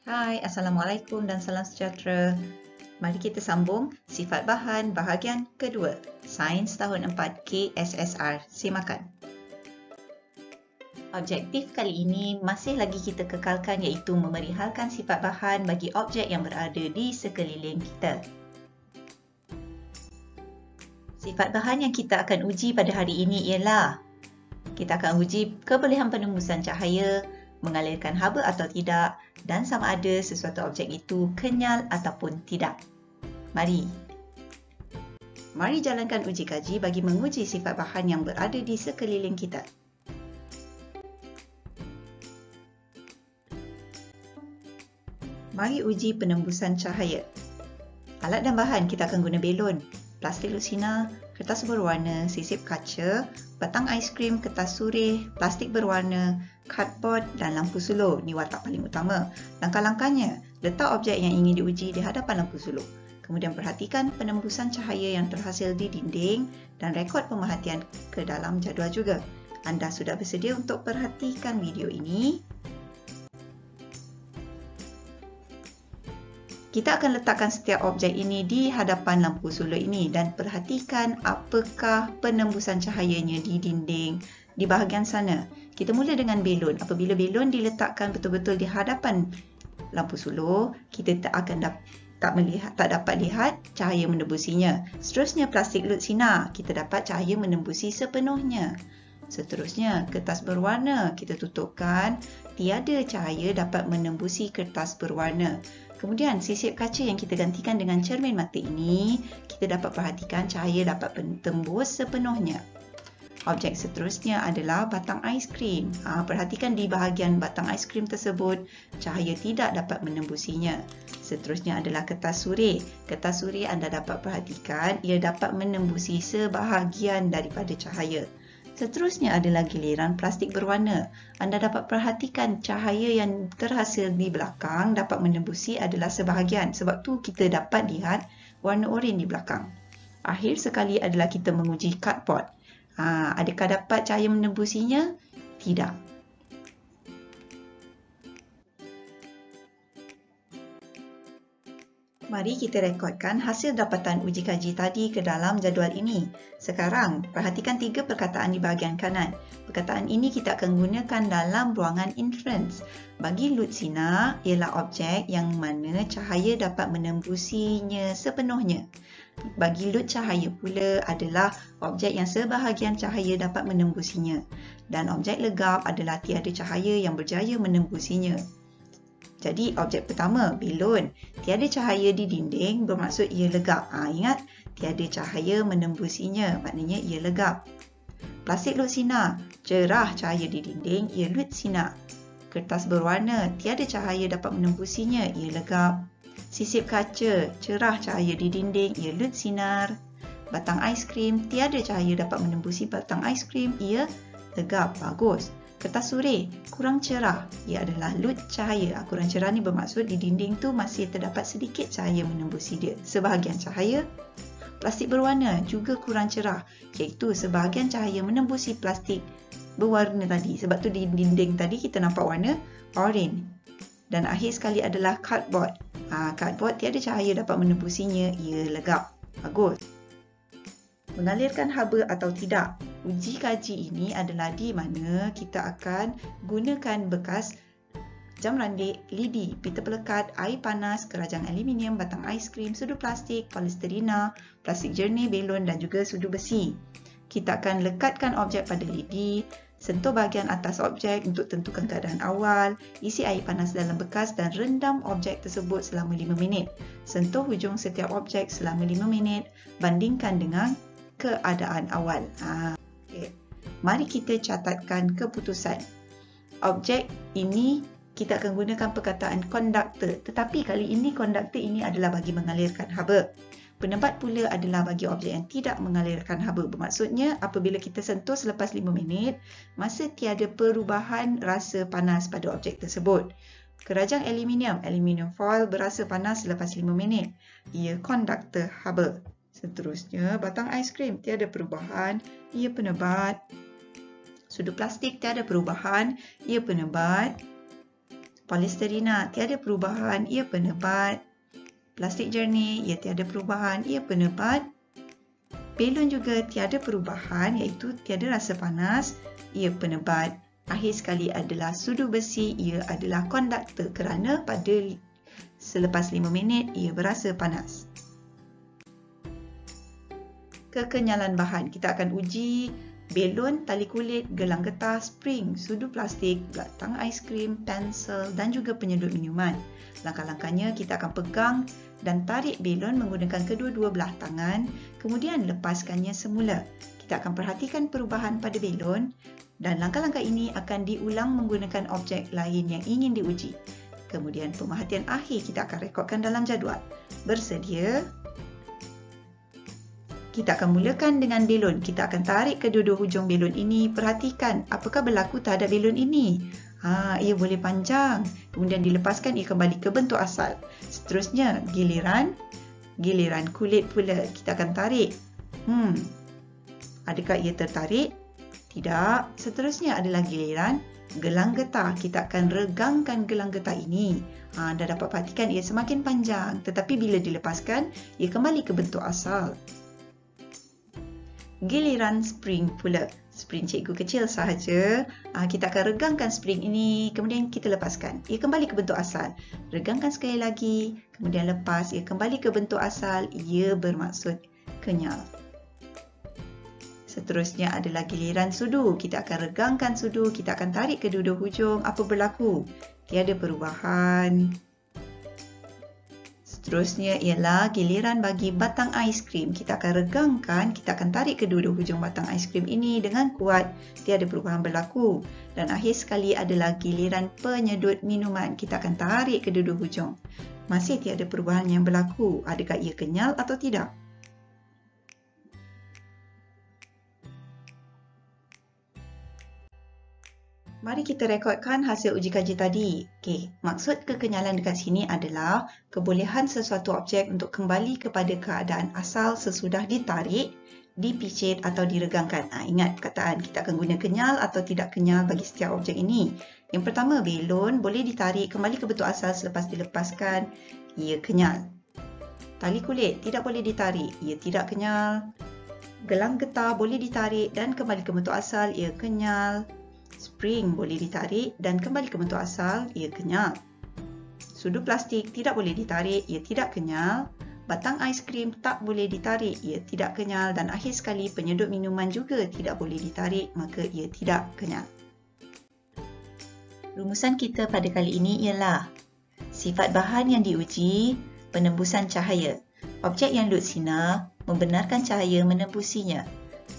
Hai, Assalamualaikum dan salam sejahtera. Mari kita sambung sifat bahan bahagian kedua, Sains tahun 4 KSSR. Simakan. Objektif kali ini masih lagi kita kekalkan iaitu memerihalkan sifat bahan bagi objek yang berada di sekeliling kita. Sifat bahan yang kita akan uji pada hari ini ialah kita akan uji kebolehan penembusan cahaya, mengalirkan haba atau tidak, dan sama ada sesuatu objek itu kenyal ataupun tidak. Mari jalankan uji kaji bagi menguji sifat bahan yang berada di sekeliling kita. Mari uji penembusan cahaya. Alat dan bahan kita akan guna belon, plastik lutsina, kertas berwarna, sisip kaca, batang aiskrim, kertas surih, plastik berwarna, cardboard dan lampu sulur. Ini watak paling utama. Langkah-langkahnya, letak objek yang ingin diuji di hadapan lampu sulur. Kemudian perhatikan penembusan cahaya yang terhasil di dinding dan rekod pemerhatian ke dalam jadual juga. Anda sudah bersedia untuk perhatikan video ini? Kita akan letakkan setiap objek ini di hadapan lampu sulur ini dan perhatikan apakah penembusan cahayanya di dinding di bahagian sana. Kita mula dengan belon. Apabila belon diletakkan betul-betul di hadapan lampu sulur, kita tak dapat lihat cahaya menembusinya. Seterusnya plastik lutsina, kita dapat cahaya menembusi sepenuhnya. Seterusnya kertas berwarna, kita tutupkan, tiada cahaya dapat menembusi kertas berwarna. Kemudian sisip kaca yang kita gantikan dengan cermin mata ini, kita dapat perhatikan cahaya dapat tembus sepenuhnya. Objek seterusnya adalah batang aiskrim. Perhatikan di bahagian batang aiskrim tersebut, cahaya tidak dapat menembusinya. Seterusnya adalah kertas surih. Kertas surih anda dapat perhatikan, ia dapat menembusi sebahagian daripada cahaya. Seterusnya adalah giliran plastik berwarna. Anda dapat perhatikan cahaya yang terhasil di belakang dapat menembusi adalah sebahagian. Sebab tu kita dapat lihat warna oranye di belakang. Akhir sekali adalah kita menguji cardboard. Adakah dapat cahaya menembusinya? Tidak. Mari kita rekodkan hasil dapatan uji kaji tadi ke dalam jadual ini. Sekarang, perhatikan 3 perkataan di bahagian kanan. Perkataan ini kita akan gunakan dalam ruangan inference. Bagi lutsina ialah objek yang mana cahaya dapat menembusinya sepenuhnya. Bagi lut cahaya pula adalah objek yang sebahagian cahaya dapat menembusinya. Dan objek legap adalah tiada cahaya yang berjaya menembusinya. Jadi objek pertama, belon. Tiada cahaya di dinding bermaksud ia legap. Ingat, tiada cahaya menembusinya, maknanya ia legap. Plastik lutsina, cerah cahaya di dinding, ia lut sinar. Kertas berwarna, tiada cahaya dapat menembusinya, ia legap. Sisip kaca, cerah cahaya di dinding, ia lut sinar. Batang aiskrim, tiada cahaya dapat menembusi batang aiskrim, ia legap. Bagus. Kertas surih, kurang cerah. Ia adalah lut cahaya. Kurang cerah ni bermaksud di dinding tu masih terdapat sedikit cahaya menembusi dia. Sebahagian cahaya. Plastik berwarna juga kurang cerah, iaitu sebahagian cahaya menembusi plastik berwarna tadi. Sebab tu di dinding tadi kita nampak warna oranye. Dan akhir sekali adalah cardboard. Cardboard tiada cahaya dapat menembusinya, ia legap. Bagus. Mengalirkan haba atau tidak. Uji kaji ini adalah di mana kita akan gunakan bekas jam randik, lidi, pita pelekat, air panas, kerajang aluminium, batang aiskrim, sudu plastik, polisterina, plastik jernih, belon dan juga sudu besi. Kita akan lekatkan objek pada lidi, sentuh bahagian atas objek untuk tentukan keadaan awal, isi air panas dalam bekas dan rendam objek tersebut selama 5 minit. Sentuh hujung setiap objek selama 5 minit, bandingkan dengan keadaan awal. Mari kita catatkan keputusan. Objek ini kita akan gunakan perkataan konduktor, tetapi kali ini konduktor ini adalah bagi mengalirkan haba. Penebat pula adalah bagi objek yang tidak mengalirkan haba. Bermaksudnya apabila kita sentuh selepas 5 minit, masa tiada perubahan rasa panas pada objek tersebut. Kerajang aluminium foil berasa panas selepas 5 minit. Ia konduktor haba. Seterusnya, batang aiskrim tiada perubahan, ia penebat. Sudu plastik tiada perubahan, ia penebat. Polisterina tiada perubahan, ia penebat. Plastik jernih, ia tiada perubahan, ia penebat. Belon juga tiada perubahan, iaitu tiada rasa panas, ia penebat. Akhir sekali adalah sudu besi, ia adalah konduktor kerana pada selepas 5 minit ia berasa panas. Kekenyalan bahan, kita akan uji belon, tali kulit, gelang getah, spring, sudu plastik, batang aiskrim, pensel dan juga penyedut minuman. Langkah-langkahnya, kita akan pegang dan tarik belon menggunakan kedua-dua belah tangan, kemudian lepaskannya semula. Kita akan perhatikan perubahan pada belon dan langkah-langkah ini akan diulang menggunakan objek lain yang ingin diuji. Kemudian pemerhatian akhir kita akan rekodkan dalam jadual. Bersedia? Kita akan mulakan dengan belon. Kita akan tarik kedua-dua hujung belon ini. Perhatikan apakah berlaku terhadap belon ini. Ia boleh panjang. Kemudian dilepaskan, ia kembali ke bentuk asal. Seterusnya, giliran kulit pula. Kita akan tarik. Adakah ia tertarik? Tidak. Seterusnya adalah giliran gelang getah. Kita akan regangkan gelang getah ini. Anda dapat perhatikan ia semakin panjang. Tetapi bila dilepaskan, ia kembali ke bentuk asal. Giliran spring pula. Spring cikgu kecil sahaja. Kita akan regangkan spring ini, kemudian kita lepaskan. Ia kembali ke bentuk asal. Regangkan sekali lagi, kemudian lepas. Ia kembali ke bentuk asal. Ia bermaksud kenyal. Seterusnya adalah giliran sudu. Kita akan regangkan sudu. Kita akan tarik kedua-dua hujung. Apa berlaku? Tiada perubahan. Seterusnya ialah giliran bagi batang aiskrim. Kita akan regangkan, kita akan tarik kedua-dua hujung batang aiskrim ini dengan kuat. Tiada perubahan berlaku. Dan akhir sekali adalah giliran penyedut minuman. Kita akan tarik kedua-dua hujung. Masih tiada perubahan yang berlaku. Adakah ia kenyal atau tidak? Mari kita rekodkan hasil uji kaji tadi. Maksud kekenyalan dekat sini adalah kebolehan sesuatu objek untuk kembali kepada keadaan asal sesudah ditarik, dipicit atau diregangkan. Ingat perkataan, kita akan guna kenyal atau tidak kenyal bagi setiap objek ini. Yang pertama, belon boleh ditarik kembali ke bentuk asal selepas dilepaskan, ia kenyal. Tali kulit tidak boleh ditarik, ia tidak kenyal. Gelang getah boleh ditarik dan kembali ke bentuk asal, ia kenyal. Spring boleh ditarik dan kembali ke bentuk asal, ia kenyal. Sudu plastik tidak boleh ditarik, ia tidak kenyal. Batang aiskrim tak boleh ditarik, ia tidak kenyal. Dan akhir sekali, penyedut minuman juga tidak boleh ditarik, maka ia tidak kenyal. Rumusan kita pada kali ini ialah sifat bahan yang diuji, penembusan cahaya. Objek yang lut sinar, membenarkan cahaya menembusinya.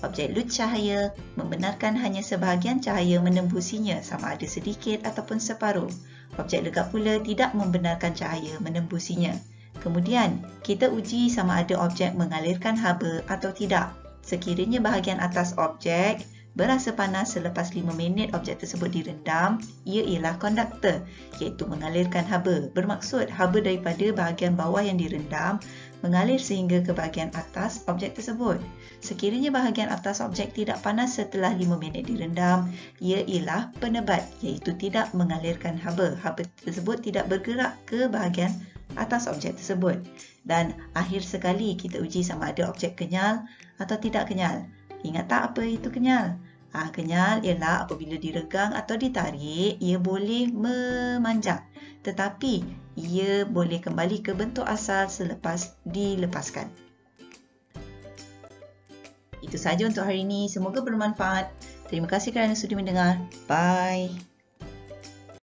Objek lut cahaya membenarkan hanya sebahagian cahaya menembusinya, sama ada sedikit ataupun separuh. Objek legap pula tidak membenarkan cahaya menembusinya. Kemudian, kita uji sama ada objek mengalirkan haba atau tidak. Sekiranya bahagian atas objek berasa panas selepas 5 minit objek tersebut direndam, ia ialah konduktor, iaitu mengalirkan haba. Bermaksud, haba daripada bahagian bawah yang direndam mengalir sehingga ke bahagian atas objek tersebut. Sekiranya bahagian atas objek tidak panas setelah 5 minit direndam, ia ialah penebat, iaitu tidak mengalirkan haba. Haba tersebut tidak bergerak ke bahagian atas objek tersebut. Dan akhir sekali kita uji sama ada objek kenyal atau tidak kenyal. Ingat tak apa itu kenyal? Kenyal ialah apabila diregang atau ditarik, ia boleh memanjang. Tetapi ia boleh kembali ke bentuk asal selepas dilepaskan. Itu sahaja untuk hari ini. Semoga bermanfaat. Terima kasih kerana sudi mendengar. Bye.